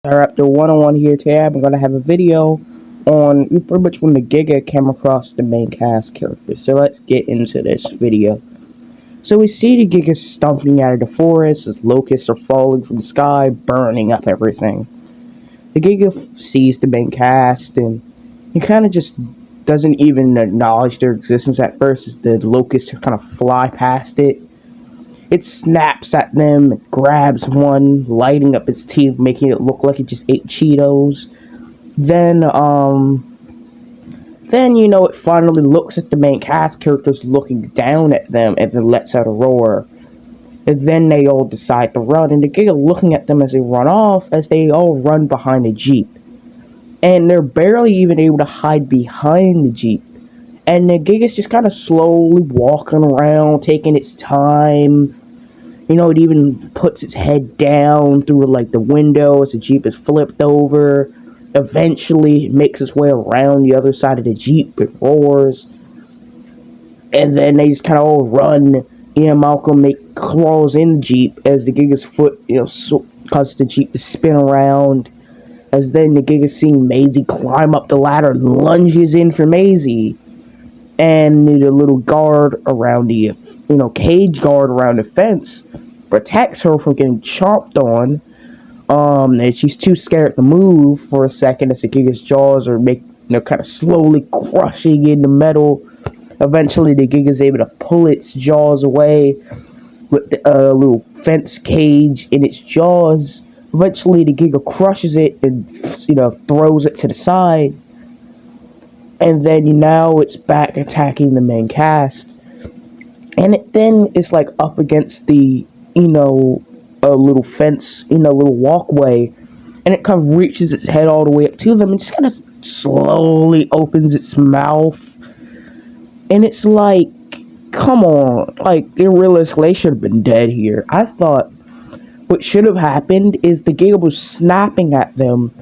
Alright, the one-on-one here today. I'm gonna have a video on pretty much when the Giga came across the main cast character. So let's get into this video. So we see the Giga stomping out of the forest as locusts are falling from the sky, burning up everything. The Giga sees the main cast and he kind of just doesn't even acknowledge their existence at first as the locusts kind of fly past it. It snaps at them, and grabs one, lighting up its teeth, making it look like it just ate Cheetos. Then it finally looks at the main cast characters looking down at them and then lets out a roar. And then they all decide to run, and the Giga looking at them as they run off, as they all run behind a Jeep. And they're barely even able to hide behind the Jeep. And the Giga's just kind of slowly walking around, taking its time. You know, it even puts its head down through, like, the window as the Jeep is flipped over. Eventually, it makes its way around the other side of the Jeep. It roars. And then they just kind of all run. Ian Malcolm crawls in the Jeep as the Giga's foot, causes the Jeep to spin around. As then the Giga's seeing Maisie climb up the ladder and lunges in for Maisie. And the little guard around the, cage guard around the fence protects her from getting chomped on. And she's too scared to move for a second as the Giga's jaws are kind of slowly crushing in the metal. Eventually, the Giga's able to pull its jaws away with a little fence cage in its jaws. Eventually, the Giga crushes it and, throws it to the side. And then now it's back attacking the main cast. And it then is like up against the, a little fence, little walkway. And it kind of reaches its head all the way up to them and just kind of slowly opens its mouth. And it's like, come on, like, realistically, they should have been dead here. I thought what should have happened is the Giga was snapping at them,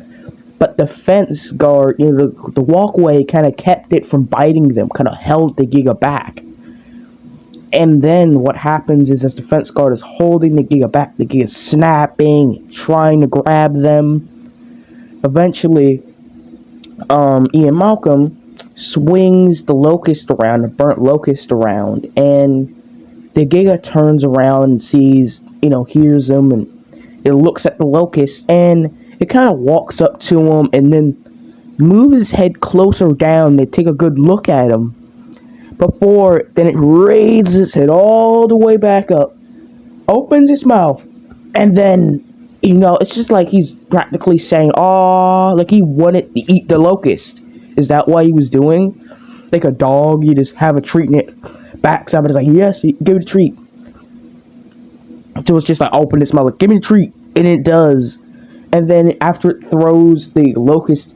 but the fence guard, the walkway kind of kept it from biting them, kind of held the Giga back. And then what happens is as the fence guard is holding the Giga back, the Giga is snapping, trying to grab them. Eventually, Ian Malcolm swings the locust around, the burnt locust around, and the Giga turns around and sees, hears them, and it looks at the locust, and it kind of walks up to him and then moves his head closer down to take a good look at him. Then it raises its head all the way back up, opens its mouth, and then, it's just like he's practically saying, "Aw," like he wanted to eat the locust. Is that what he was doing? Like a dog, you just have a treat and it backs up and it's like, "Yes, give it a treat." So it's just like, open its mouth, like, "Give me a treat," and it does. And then after he throws the locust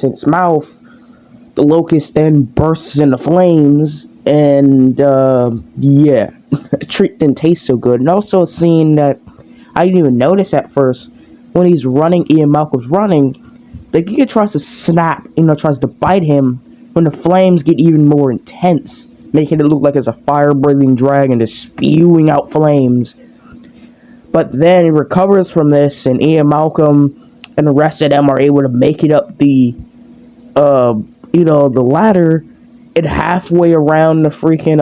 in its mouth, the locust then bursts into flames, and the treat didn't taste so good. And also a scene that I didn't even notice at first, when he's running, Ian Malcolm's running, the Giga tries to snap, tries to bite him, when the flames get even more intense, making it look like it's a fire-breathing dragon just spewing out flames. But then he recovers from this, and Ian Malcolm and the rest of them are able to make it up the ladder, and halfway around the freaking,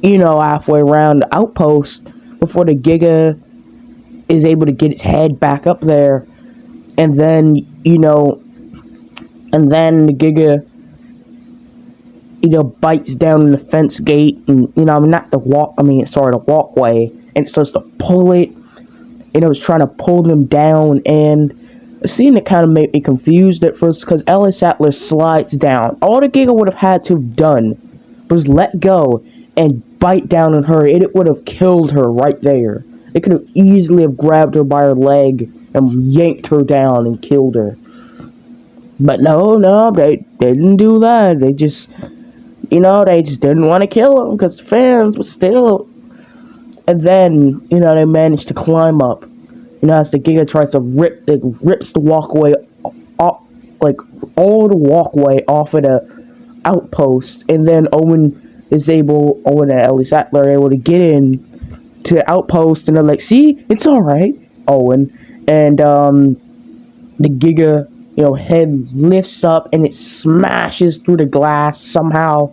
halfway around the outpost before the Giga is able to get its head back up there. And then, the Giga, bites down in the fence gate, and, the walkway, and it starts to pull it, and it was trying to pull them down, and a scene that kind of made me confused at first, because Ellie Sattler slides down. All the Giga would have had to have done was let go and bite down on her, and it would have killed her right there. It could have easily have grabbed her by her leg and yanked her down and killed her. But no, they didn't do that. They just, they just didn't want to kill him because the fans were still. And then, they managed to climb up. As the Giga tries to rips the walkway off, like all the walkway off of the outpost, and then Owen and Ellie Sattler are able to get in to the outpost, and they're like, "See, it's all right, Owen." And the Giga, head lifts up and it smashes through the glass somehow.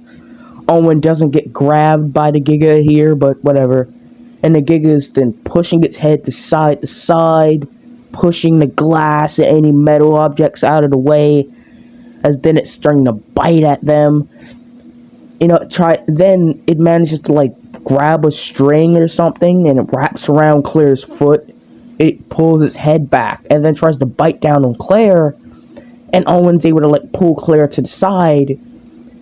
Owen doesn't get grabbed by the Giga here, but whatever. And the Giga is then pushing its head to side, pushing the glass and any metal objects out of the way, as then it's starting to bite at them. Then it manages to like grab a string or something, and it wraps around Claire's foot. It pulls its head back and then tries to bite down on Claire, and Owen's able to like pull Claire to the side,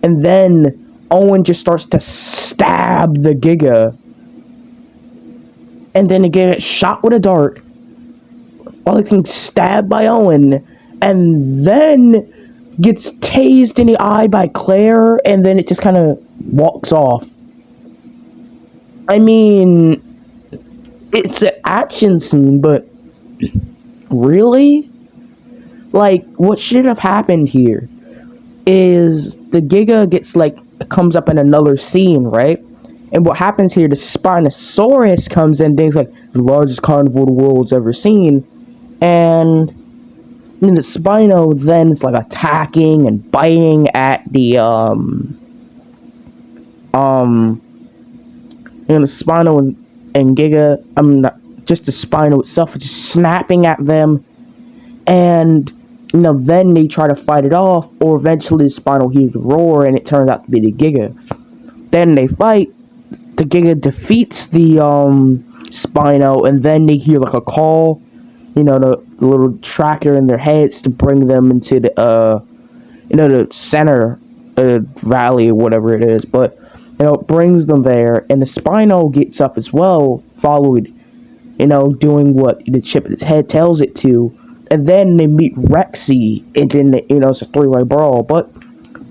and then Owen just starts to stab the Giga, and then it gets shot with a dart while it's getting stabbed by Owen, and then gets tased in the eye by Claire, and then it just kind of walks off. I mean, it's an action scene, but really? Like, what should have happened here is the Giga comes up in another scene, right? And what happens here, the Spinosaurus comes in, things like the largest carnivore the world's ever seen, and then the Spino then is like attacking and biting at the the Spino and Giga, just the Spino itself is just snapping at them, and then they try to fight it off, or eventually the Spino hears a roar and it turns out to be the Giga. Then they fight, the Giga defeats the Spino, and then they hear like a call, the little tracker in their heads to bring them into the the center valley or whatever it is, but it brings them there, and the Spino gets up as well, followed, doing what the chip in its head tells it to, and then they meet Rexy, and then it's a three-way brawl, but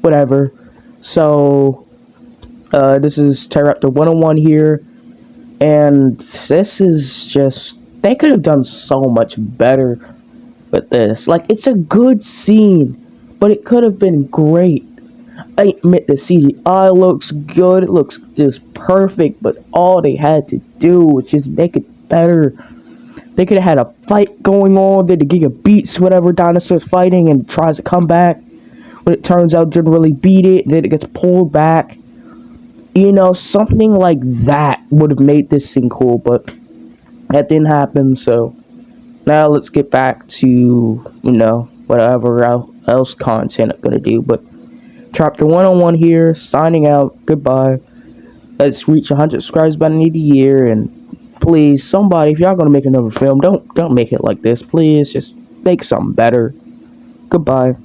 whatever. So this is Pteropter 101 here, and this is just, they could have done so much better with this. Like, it's a good scene, but it could have been great. I admit the CGI looks good, it looks just perfect, but all they had to do was just make it better. They could have had a fight going on, then the Giga beats whatever dinosaur's fighting and tries to come back, but it turns out it didn't really beat it, then it gets pulled back. Something like that would have made this scene cool, but that didn't happen. So now let's get back to, whatever else content I'm gonna do. But Pteropter 101 here, signing out. Goodbye. Let's reach 100 subscribers by the end of the year, and please, somebody, if y'all gonna make another film, don't make it like this. Please, just make something better. Goodbye.